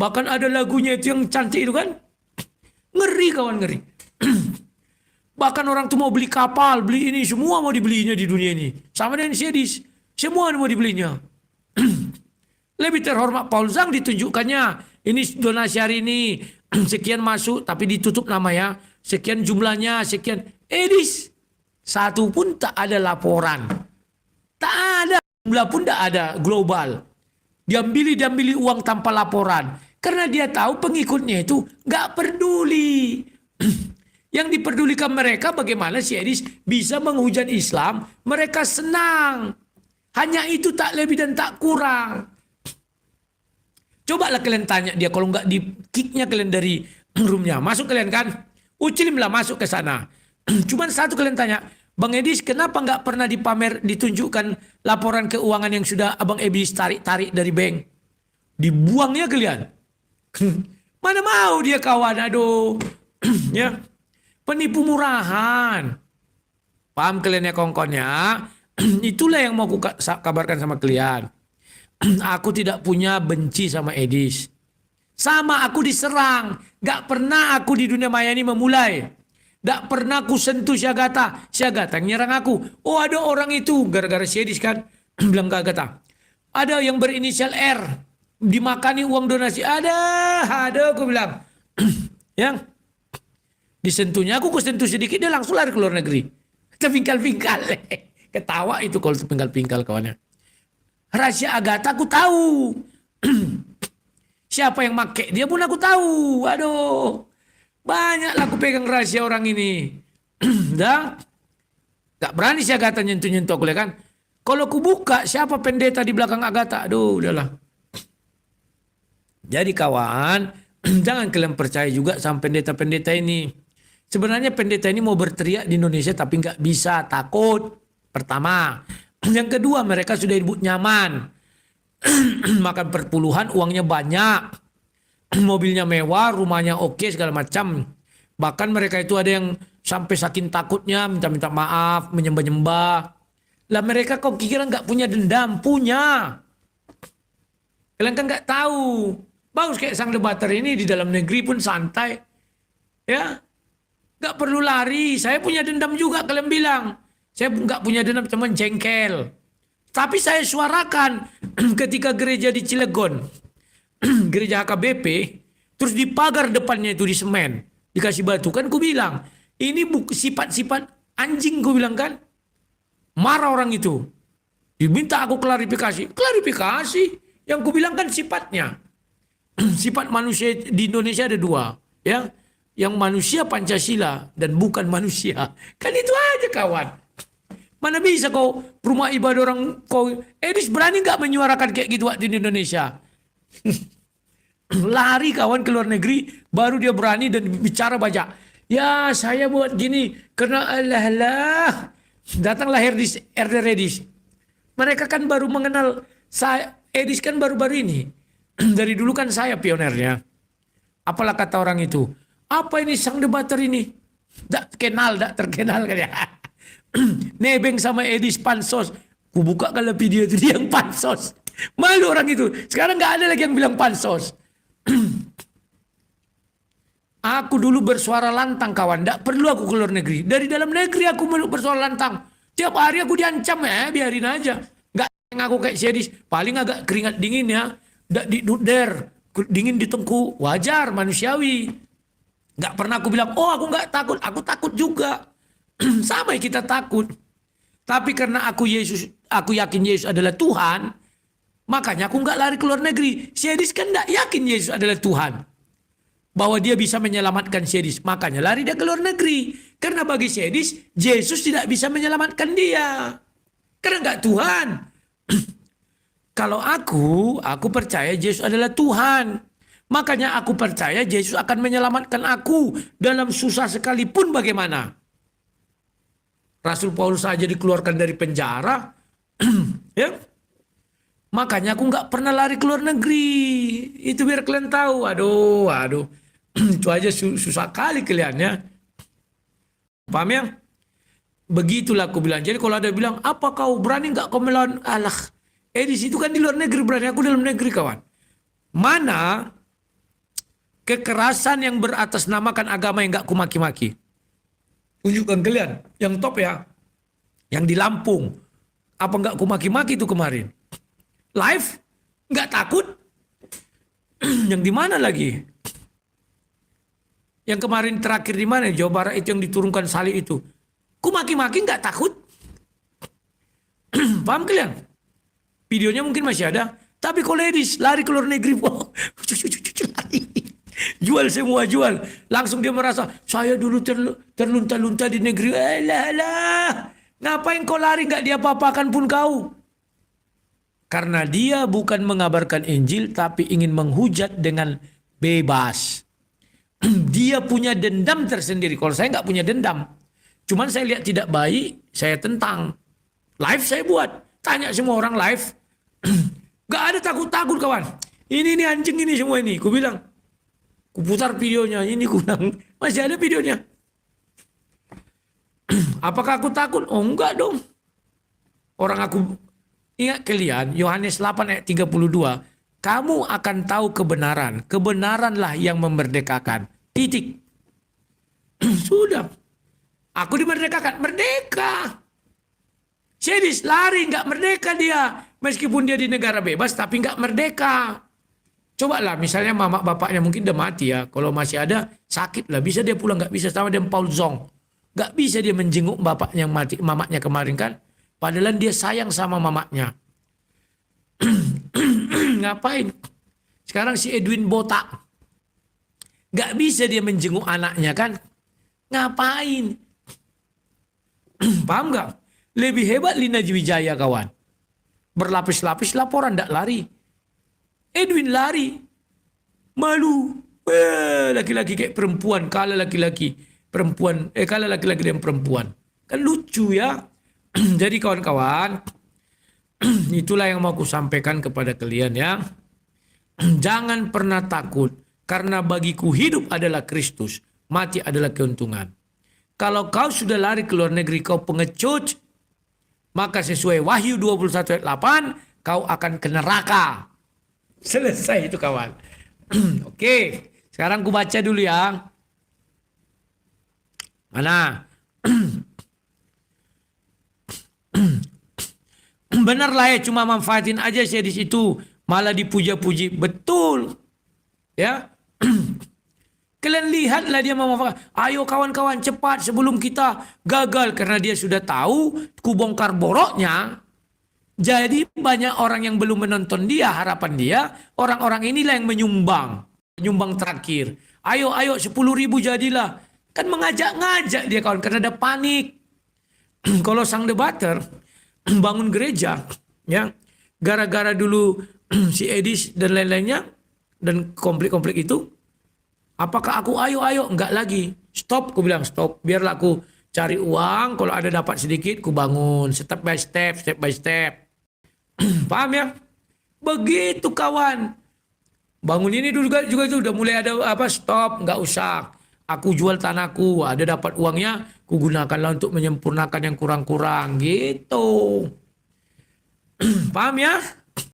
Bahkan ada lagunya itu yang cantik itu kan. Ngeri kawan, ngeri. Bahkan orang tuh mau beli kapal, beli ini, semua mau dibelinya di dunia ini. Sama dengan Sedis, semua mau dibelinya. Lebih terhormat Paul Zhang ditunjukkannya. Ini donasi hari ini, sekian masuk, tapi ditutup nama ya. Sekian jumlahnya, sekian. Edis, satu pun tak ada laporan. Tak ada, jumlah pun tak ada, global. Diambil uang tanpa laporan. Karena dia tahu pengikutnya itu gak peduli. Yang diperdulikan mereka bagaimana si Edis bisa menghujat Islam. Mereka senang. Hanya itu, tak lebih dan tak kurang. Cobalah kalian tanya dia, kalau nggak di kicknya kalian dari roomnya. Masuk kalian kan? Ucilimlah masuk ke sana. Cuman satu kalian tanya, Bang Edis kenapa nggak pernah ditunjukkan laporan keuangan yang sudah Abang Edis tarik-tarik dari bank? Dibuangnya kalian. Mana mau dia kawan, aduh. Ya. Penipu murahan. Paham kalian ya kongkonnya? Itulah yang mau aku kabarkan sama kalian. Aku tidak punya benci sama Edis. Sama aku diserang. Gak pernah aku di dunia maya ini memulai. Gak pernah aku sentuh Syagata. Syagata nyerang aku. Oh ada orang itu. Gara-gara si Edis kan. Bilang Syagata. Ada yang berinisial R. Dimakani uang donasi. Ada aku bilang. Yang disentuhnya aku sentuh sedikit, dia langsung lari ke luar negeri. Kita pingkal-pingkal. Ketawa itu kalau pingkal-pingkal kawannya. Rahasia Agatha aku tahu. Siapa yang make dia pun aku tahu. Aduh. Banyaklah aku pegang rahasia orang ini. Dah. Gak berani si Agatha nyentuh-nyentuh aku kan. Kalau aku buka siapa pendeta di belakang Agatha. Aduh udahlah. Jadi kawan. Jangan kalian percaya juga sama pendeta-pendeta ini. Sebenarnya pendeta ini mau berteriak di Indonesia tapi nggak bisa, takut. Pertama. Yang kedua, mereka sudah hidup nyaman. Makan perpuluhan, uangnya banyak. Mobilnya mewah, rumahnya oke, segala macam. Bahkan mereka itu ada yang sampai saking takutnya minta-minta maaf, menyembah-nyembah. Lah mereka kok kira nggak punya dendam? Punya. Kalian kan nggak tahu. Bagus kayak sang debater ini di dalam negeri pun santai. Ya. Gak perlu lari. Saya punya dendam juga kalian bilang. Saya gak punya dendam, cuman jengkel. Tapi saya suarakan ketika gereja di Cilegon. Gereja HKBP. Terus di pagar depannya itu di semen. Dikasih batu. Kan ku bilang. Ini sifat-sifat anjing ku bilang kan. Marah orang itu. Diminta aku klarifikasi. Klarifikasi. Yang ku bilang kan sifatnya. Sifat manusia di Indonesia ada dua. Ya. Yang manusia Pancasila dan bukan manusia. Kan itu aja kawan. Mana bisa kau rumah ibadah orang kau. Edis berani gak menyuarakan kayak gitu di Indonesia. Lari kawan ke luar negeri. Baru dia berani dan bicara banyak. Ya saya buat gini. Karena Allah. Datanglah Herder Edis. Mereka kan baru mengenal saya. Edis kan baru-baru ini. Dari dulu kan saya pionernya. Apalah kata orang itu. Apa ini sang debater ini? Tak terkenal kan ya. Nebeng sama Edis pansos. Ku buka kalau video itu dia yang pansos. Malu orang itu. Sekarang gak ada lagi yang bilang pansos. Aku dulu bersuara lantang kawan. Tak perlu aku ke luar negeri. Dari dalam negeri aku bersuara lantang. Tiap hari aku diancam biarin aja. Gak ngaku kayak si Edis. Paling agak keringat dingin ya. Tak diduder. Dingin di tengku. Wajar manusiawi. Gak pernah aku bilang, oh aku gak takut. Aku takut juga. Sama kita takut. Tapi karena aku yakin Yesus adalah Tuhan. Makanya aku gak lari ke luar negeri. Si Edis kan gak yakin Yesus adalah Tuhan. Bahwa dia bisa menyelamatkan si Edis. Makanya lari dia ke luar negeri. Karena bagi si Edis, Yesus tidak bisa menyelamatkan dia. Karena gak Tuhan. Kalau aku percaya Yesus adalah Tuhan. Makanya aku percaya Yesus akan menyelamatkan aku dalam susah sekalipun bagaimana. Rasul Paulus saja dikeluarkan dari penjara. Ya. Makanya aku nggak pernah lari ke luar negeri. Itu biar kalian tahu. Aduh. Itu aja susah kali kalian ya. Paham ya? Begitulah aku bilang. Jadi kalau ada bilang, apa kau berani nggak kau melawan Allah? Di situ kan di luar negeri berani. Aku dalam negeri kawan. Mana Kekerasan yang beratasnamakan agama yang gak kumaki-maki. Tunjukkan kalian. Yang top ya. Yang di Lampung. Apa gak kumaki-maki itu kemarin? Live? Gak takut? Yang di mana lagi? Yang kemarin terakhir di mana? Jawa Barat itu yang diturunkan salib itu. Kumaki-maki gak takut? Paham kalian? Videonya mungkin masih ada. Tapi kalau ladies lari ke luar negeri. Wow. Lari. Jual semua, jual. Langsung dia merasa, saya dulu terlunta-lunta di negeri. Alah. Ngapain kau lari, gak dia apa-apakan pun kau. Karena dia bukan mengabarkan Injil, tapi ingin menghujat dengan bebas. Dia punya dendam tersendiri. Kalau saya gak punya dendam. Cuman saya lihat tidak baik, saya tentang. Live saya buat. Tanya semua orang live. Gak ada takut-takut kawan. Ini anjing ini semua ini. Ku bilang. Ku putar videonya. Ini ku bilang. Masih ada videonya. Apakah aku takut? Oh enggak dong. Orang aku. Ingat kalian. Yohanes 8 ayat 32. Kamu akan tahu kebenaran. Kebenaranlah yang memerdekakan. Titik. Sudah. Aku dimerdekakan. Merdeka. Sedis lari nggak merdeka dia. Meskipun dia di negara bebas tapi nggak merdeka. Coba lah misalnya mama bapaknya mungkin udah mati ya. Kalau masih ada sakit lah. Bisa dia pulang, nggak bisa sama dia Paul Zong. Nggak bisa dia menjenguk bapaknya yang mati, mamanya kemarin kan. Padahal dia sayang sama mamanya. Ngapain? Sekarang si Edwin botak. Nggak bisa dia menjenguk anaknya kan. Ngapain? Paham nggak? Lebih hebat Lina Wijaya kawan. Berlapis-lapis laporan tidak lari. Edwin lari. Malu. Laki-laki kayak perempuan. Kalah laki-laki. Kalah laki-laki dan perempuan. Kan lucu ya. Jadi kawan-kawan. Itulah yang mau aku sampaikan kepada kalian ya. Jangan pernah takut. Karena bagiku hidup adalah Kristus. Mati adalah keuntungan. Kalau kau sudah lari ke luar negeri, kau pengecut. Maka sesuai Wahyu 21 ayat 8, kau akan ke neraka. Selesai itu kawan. Oke, sekarang ku baca dulu ya. Mana? Benarlah ya, cuma manfaatin aja saya di situ. Malah dipuja-puji. Betul. Ya. Kalian lihatlah dia memanfaatkan. Ayo kawan-kawan cepat sebelum kita gagal. Karena dia sudah tahu ku bongkar boroknya. Jadi banyak orang yang belum menonton dia. Harapan dia. Orang-orang inilah yang menyumbang. Menyumbang terakhir. Ayo 10.000 jadilah. Kan mengajak-ngajak dia kawan. Karena ada panik. Kalau sang debater bangun gereja. Ya, gara-gara dulu si Edis dan lain-lainnya. Dan konflik-konflik itu. Apakah aku ayo? Enggak lagi. Stop, aku bilang stop. Biarlah aku cari uang. Kalau ada dapat sedikit, aku bangun. Step by step. Paham ya? Begitu kawan. Bangun ini juga itu udah mulai ada stop. Enggak usah. Aku jual tanahku. Ada dapat uangnya. Aku gunakanlah untuk menyempurnakan yang kurang-kurang. Gitu. Paham ya?